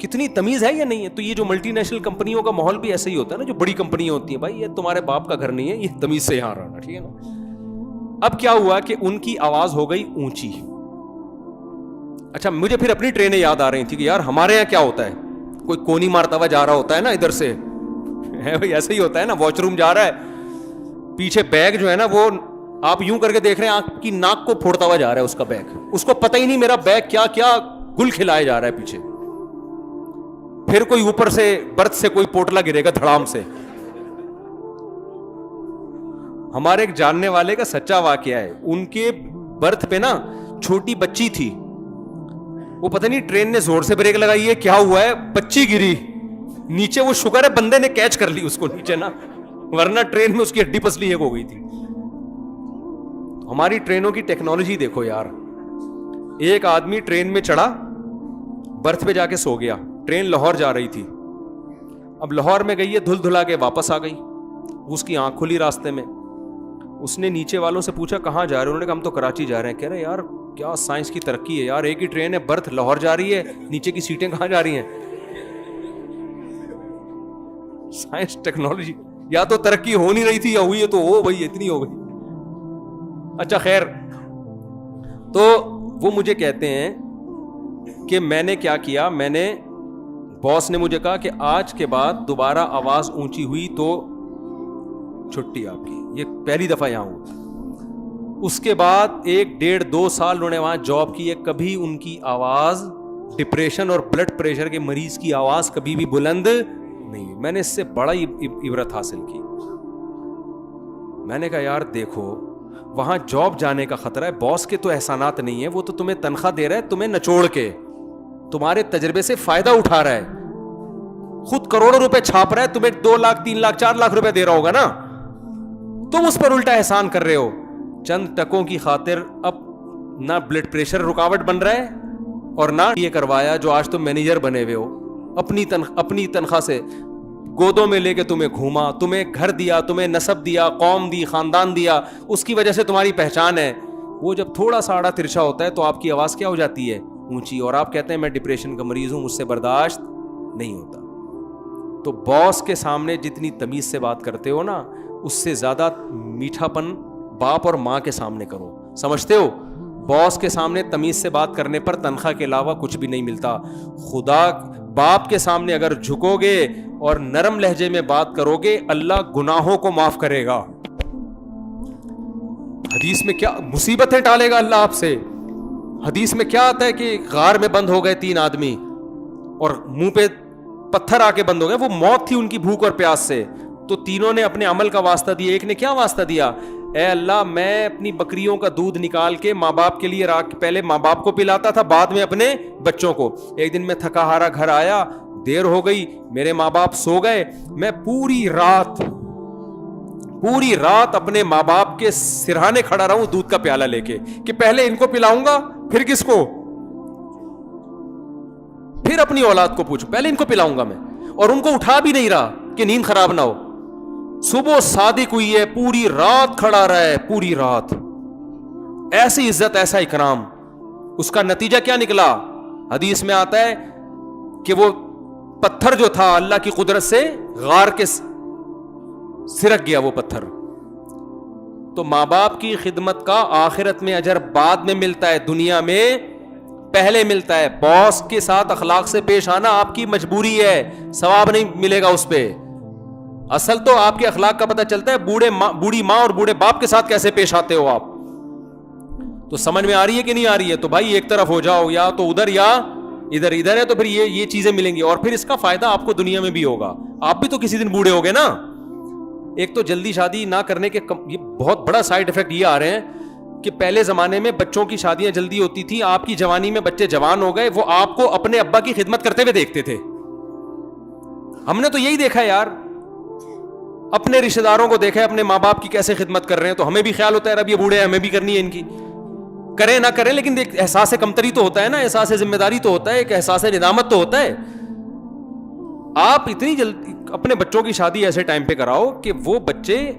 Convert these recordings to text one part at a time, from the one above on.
کتنی تمیز ہے یا نہیں ہے؟ تو یہ جو ملٹی نیشنل کمپنیوں کا ماحول بھی ایسا ہی ہوتا ہے نا, جو بڑی کمپنیاں ہوتی ہیں, بھائی یہ تمہارے باپ کا گھر نہیں ہے, یہ تمیز سے یہاں رہنا, ٹھیک ہے نا. اب کیا ہوا کہ ان کی آواز ہو گئی اونچی. اچھا مجھے پھر اپنی ٹرینیں یاد آ رہی تھی کہ یار ہمارے یہاں کیا ہوتا ہے, کوئی کونی مارتا ہوا جا رہا ہوتا ہے نا ادھر سے, ہے بھائی ایسا ہی ہوتا ہے نا, واش روم جا رہا ہے, پیچھے بیگ جو ہے نا وہ آپ یوں کر کے دیکھ رہے ہیں, آپ کی ناک کو پھوڑتا ہوا جا رہا ہے اس کا بیگ, اس کو پتہ ہی نہیں میرا بیگ کیا کیا گل کھلایا جا رہا ہے پیچھے. پھر کوئی اوپر سے برتھ سے کوئی پوٹلا گرے گا دھڑام سے. ہمارے ایک جاننے والے کا سچا واقعہ ہے, ان کے برتھ پہ نا چھوٹی بچی تھی, وہ پتہ نہیں ٹرین نے زور سے بریک لگائی ہے کیا ہوا ہے, بچی گری نیچے, وہ شکر ہے بندے نے کیچ کر لی اس کو نیچے نا, ورنہ ٹرین میں اس کی ہڈی پسلی ایک ہو گئی تھی. ہماری ٹرینوں کی ٹیکنالوجی دیکھو یار, ایک آدمی ٹرین میں چڑھا, برتھ پہ جا کے سو گیا, ٹرین لاہور جا رہی تھی, اب لاہور میں گئی ہے, دھل دھلا کے واپس آ گئی, اس کی آنکھ کھلی راستے میں, اس نے نیچے والوں سے پوچھا کہاں جا رہے ہیں, انہوں نے کہا ہم تو کراچی جا رہے ہیں. کہہ رہے یار کیا سائنس کی ترقی ہے یار, ایک ہی ٹرین ہے, برتھ لاہور جا رہی ہے, نیچے کی سیٹیں کہاں جا رہی ہیں. سائنس ٹیکنالوجی یا تو ترقی ہو نہیں رہی تھی یا ہوئی ہے تو ہو بھائی اتنی ہو گئی. اچھا خیر, تو وہ مجھے کہتے ہیں کہ میں نے کیا کیا, میں نے, باس نے مجھے کہا کہ آج کے بعد دوبارہ آواز اونچی ہوئی تو چھٹی آپ کی, یہ پہلی دفعہ یہاں ہوا. اس کے بعد 1-1.5-2 سال انہوں نے وہاں جاب کی ہے, کبھی ان کی آواز ڈپریشن اور بلڈ پریشر کے مریض کی آواز کبھی بھی بلند نہیں ہوئی. میں نے اس سے بڑا عبرت حاصل کی. میں نے کہا یار دیکھو وہاں جاب جانے کا خطرہ ہے, باس کے تو احسانات نہیں ہے, وہ تو تمہیں تنخواہ دے رہا ہے تمہیں نچوڑ کے, تمہارے تجربے سے فائدہ اٹھا رہا ہے, خود کروڑوں روپے چھاپ رہا ہے, تمہیں 2 لاکھ 3 لاکھ 4 لاکھ روپے دے رہا ہوگا نا, تم اس پر الٹا احسان کر رہے ہو. چند ٹکوں کی خاطر اب نہ بلڈ پریشر رکاوٹ بن رہا ہے اور نہ یہ کروایا جو آج تم مینیجر بنے ہوئے ہو, اپنی تنخواہ سے گودوں میں لے کے تمہیں گھوما, تمہیں گھر دیا, تمہیں نسب دیا, قوم دی, خاندان دیا, اس کی وجہ سے تمہاری پہچان ہے. وہ جب تھوڑا سا آڑا ترچھا ہوتا ہے تو آپ کی آواز کیا ہو جاتی ہے, اونچی, اور آپ کہتے ہیں میں ڈپریشن کا مریض ہوں, مجھ سے برداشت نہیں ہوتا. تو باس کے سامنے جتنی تمیز سے بات کرتے ہو نا, اس سے زیادہ میٹھا پن باپ اور ماں کے سامنے کرو. سمجھتے ہو, باس کے سامنے تمیز سے بات کرنے پر تنخواہ کے علاوہ کچھ بھی نہیں ملتا. خدا باپ کے سامنے اگر جھکو گے اور نرم لہجے میں بات کرو گے, اللہ گناہوں کو معاف کرے گا. حدیث میں کیا مصیبتیں ٹالے گا اللہ آپ سے. حدیث میں کیا آتا ہے کہ غار میں بند ہو گئے 3 آدمی اور منہ پہ پتھر آ کے بند ہو گئے, وہ موت تھی ان کی بھوک اور پیاس سے. تو تینوں نے اپنے عمل کا واسطہ دیا. ایک نے کیا واسطہ دیا, اے اللہ میں اپنی بکریوں کا دودھ نکال کے ماں باپ کے لیے پہلے ماں باپ کو پلاتا تھا, بعد میں اپنے بچوں کو. ایک دن میں تھکا ہارا گھر آیا, دیر ہو گئی, میرے ماں باپ سو گئے, میں پوری رات اپنے ماں باپ کے سرہانے کھڑا رہا ہوں دودھ کا پیالہ لے کے, کہ پہلے ان کو پلاؤں گا پھر کس کو, پھر اپنی اولاد کو پوچھو, پہلے ان کو پلاؤں گا میں. اور ان کو اٹھا بھی نہیں رہا کہ نیند خراب نہ ہو. صبح صادق ہوئی ہے, پوری رات کھڑا رہا ہے, پوری رات. ایسی عزت, ایسا اکرام. اس کا نتیجہ کیا نکلا, حدیث میں آتا ہے کہ وہ پتھر جو تھا اللہ کی قدرت سے غار کے سرک گیا وہ پتھر. تو ماں باپ کی خدمت کا آخرت میں اجر بعد میں ملتا ہے, دنیا میں پہلے ملتا ہے. باس کے ساتھ اخلاق سے پیش آنا آپ کی مجبوری ہے, ثواب نہیں ملے گا اس پہ. اصل تو آپ کے اخلاق کا پتہ چلتا ہے بوڑھی ماں اور بوڑھے باپ کے ساتھ کیسے پیش آتے ہو آپ. تو سمجھ میں آ رہی ہے کہ نہیں آ رہی ہے؟ تو بھائی ایک طرف ہو جاؤ, یا تو ادھر یا ادھر. ادھر ہے تو پھر یہ چیزیں ملیں گی, اور پھر اس کا فائدہ آپ کو دنیا میں بھی ہوگا. آپ بھی تو کسی دن بوڑھے ہوگے نا. ایک تو جلدی شادی نہ کرنے کے یہ بہت بڑا سائیڈ افیکٹ یہ آ رہے ہیں کہ پہلے زمانے میں بچوں کی شادیاں جلدی ہوتی تھی, آپ کی جوانی میں بچے جوان ہو گئے, وہ آپ کو اپنے ابا کی خدمت کرتے ہوئے دیکھتے تھے. ہم نے تو یہی دیکھا یار, اپنے رشتہ داروں کو دیکھا ہے اپنے ماں باپ کی کیسے خدمت کر رہے ہیں, تو ہمیں بھی خیال ہوتا ہے اب یہ بوڑھے ہیں ہمیں بھی کرنی ہے ان کی. کریں نہ کریں لیکن احساس کمتری تو ہوتا ہے نا, احساس ذمہ داری تو ہوتا ہے, ایک احساس ندامت تو ہوتا ہے. آپ اتنی جلدی اپنے بچوں کی شادی ایسے ٹائم پہ کراؤ کہ وہ بچے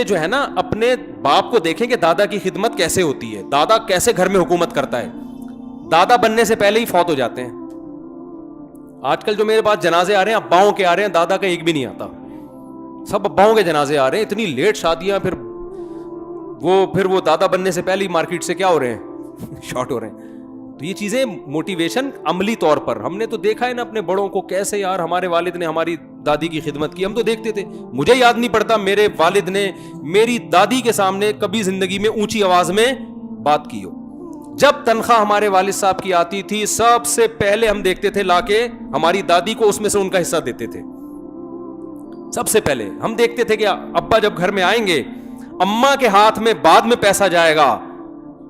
جو ہے نا اپنے باپ کو دیکھیں کہ دادا کی خدمت کیسے ہوتی ہے, دادا کیسے گھر میں حکومت کرتا ہے. دادا بننے سے پہلے ہی فوت ہو جاتے ہیں, آج کل جو میرے پاس جنازے آ رہے ہیں اباؤں کے آ رہے ہیں, دادا کا ایک بھی نہیں آتا, سب اباؤں کے جنازے آ رہے ہیں. اتنی لیٹ شادیاں, پھر وہ دادا بننے سے پہلے ہی مارکیٹ سے کیا ہو رہے ہیں, شارٹ ہو رہے ہیں. تو یہ چیزیں موٹیویشن عملی طور پر ہم نے تو دیکھا ہے نا اپنے بڑوں کو کیسے, یار ہمارے والد نے ہماری دادی کی خدمت کی, ہم تو دیکھتے تھے. مجھے یاد نہیں پڑتا میرے والد نے میری دادی کے سامنے کبھی زندگی میں اونچی آواز میں بات کی ہو. جب تنخواہ ہمارے والد صاحب کی آتی تھی سب سے پہلے ہم دیکھتے تھے لا کے ہماری دادی کو اس میں سے ان کا حصہ دیتے تھے. سب سے پہلے ہم دیکھتے تھے کہ ابا جب گھر میں آئیں گے اماں کے ہاتھ میں بعد میں پیسہ جائے گا,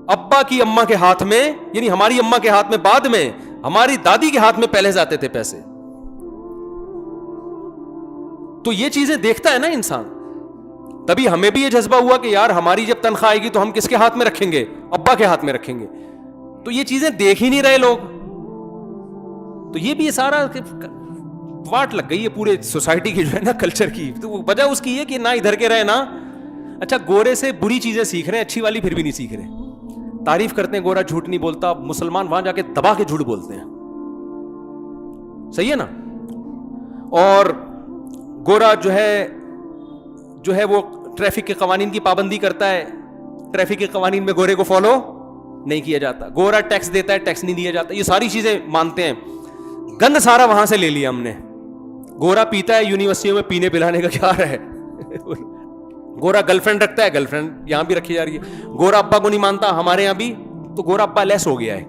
ابا کی اماں کے ہاتھ میں, یعنی ہماری اماں کے ہاتھ میں بعد میں, ہماری دادی کے ہاتھ میں پہلے جاتے تھے پیسے. تو یہ چیزیں دیکھتا ہے نا انسان, تبھی ہمیں بھی یہ جذبہ ہوا کہ یار ہماری جب تنخواہ آئے گی تو ہم کس کے ہاتھ میں رکھیں گے, ابا کے ہاتھ میں رکھیں گے. تو یہ چیزیں دیکھ ہی نہیں رہے لوگ. تو یہ بھی سارا واٹ لگ گئی ہے پورے سوسائٹی کی جو ہے نا کلچر کی. تو وجہ اس کی ہے کہ نہ ادھر کے رہے نا, اچھا گورے سے بری چیزیں سیکھ رہے ہیں, اچھی والی پھر بھی نہیں سیکھ رہے. تعریف کرتے ہیں گورا جھوٹ نہیں بولتا, مسلمان وہاں جا کے دبا کے جھوٹ بولتے ہیں. صحیح ہے نا. اور گورا جو ہے وہ ٹریفک کے قوانین کی پابندی کرتا ہے, ٹریفک کے قوانین میں گورے کو فالو نہیں کیا جاتا. گورا ٹیکس دیتا ہے, ٹیکس نہیں دیا جاتا. یہ ساری چیزیں مانتے ہیں. گند سارا وہاں سے لے لیا ہم نے. گورا پیتا ہے, یونیورسٹیوں میں پینے پلانے کا کیا ہے. گورا گرل فرینڈ رکھتا ہے, گرل فرینڈ یہاں بھی رکھی جا رہی ہے. گورا ابا کو نہیں مانتا, ہمارے یہاں بھی. تو گورا ابا لیس ہو گیا ہے.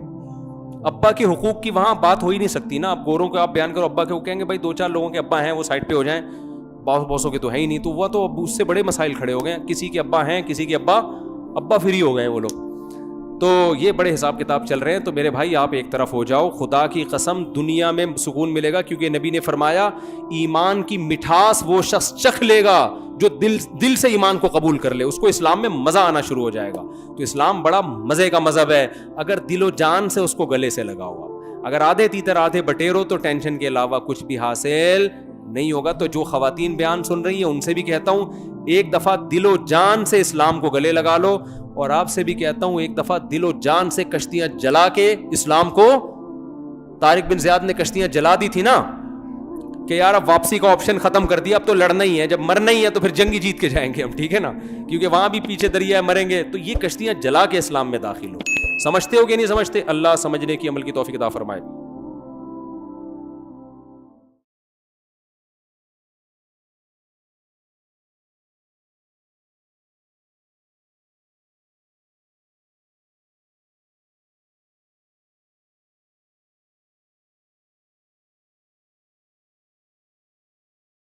ابا کے حقوق کی وہاں بات ہو ہی نہیں سکتی نا. اب گوروں کو آپ بیان کرو ابا کے, وہ کہیں گے بھائی 2-4 لوگوں کے ابا ہیں وہ سائڈ پہ ہو جائیں, باسوں کے تو ہے ہی نہیں. تو وہ تو اس سے بڑے مسائل کھڑے ہو گئے ہیں. کسی کے ابا ہیں, کسی کے ابا فری ہو گئے ہیں وہ لوگ. تو یہ بڑے حساب کتاب چل رہے ہیں. تو میرے بھائی آپ ایک طرف ہو جاؤ, خدا کی قسم دنیا میں سکون ملے گا, کیونکہ نبی نے فرمایا ایمان کی مٹھاس وہ شخص چکھ لے گا جو دل سے ایمان کو قبول کر لے, اس کو اسلام میں مزہ آنا شروع ہو جائے گا. تو اسلام بڑا مزے کا مذہب ہے اگر دل و جان سے اس کو گلے سے لگا ہوا. اگر آدھے تیتر آدھے بٹیرو تو ٹینشن کے علاوہ کچھ بھی حاصل نہیں ہوگا. تو جو خواتین بیان سن رہی ہیں ان سے بھی کہتا ہوں ایک دفعہ دل و جان سے اسلام کو گلے لگا لو, اور آپ سے بھی کہتا ہوں ایک دفعہ دل و جان سے کشتیاں جلا کے اسلام کو, طارق بن زیاد نے کشتیاں جلا دی تھی نا کہ یار اب واپسی کا آپشن ختم کر دیا, اب تو لڑنا ہی ہے, جب مرنا ہی ہے تو پھر جنگ جیت کے جائیں گے ہم, ٹھیک ہے نا, کیونکہ وہاں بھی پیچھے دریا ہے مریں گے. تو یہ کشتیاں جلا کے اسلام میں داخل ہو. سمجھتے ہو کہ نہیں سمجھتے؟ اللہ سمجھنے کی عمل کی توفیق عطا فرمائے.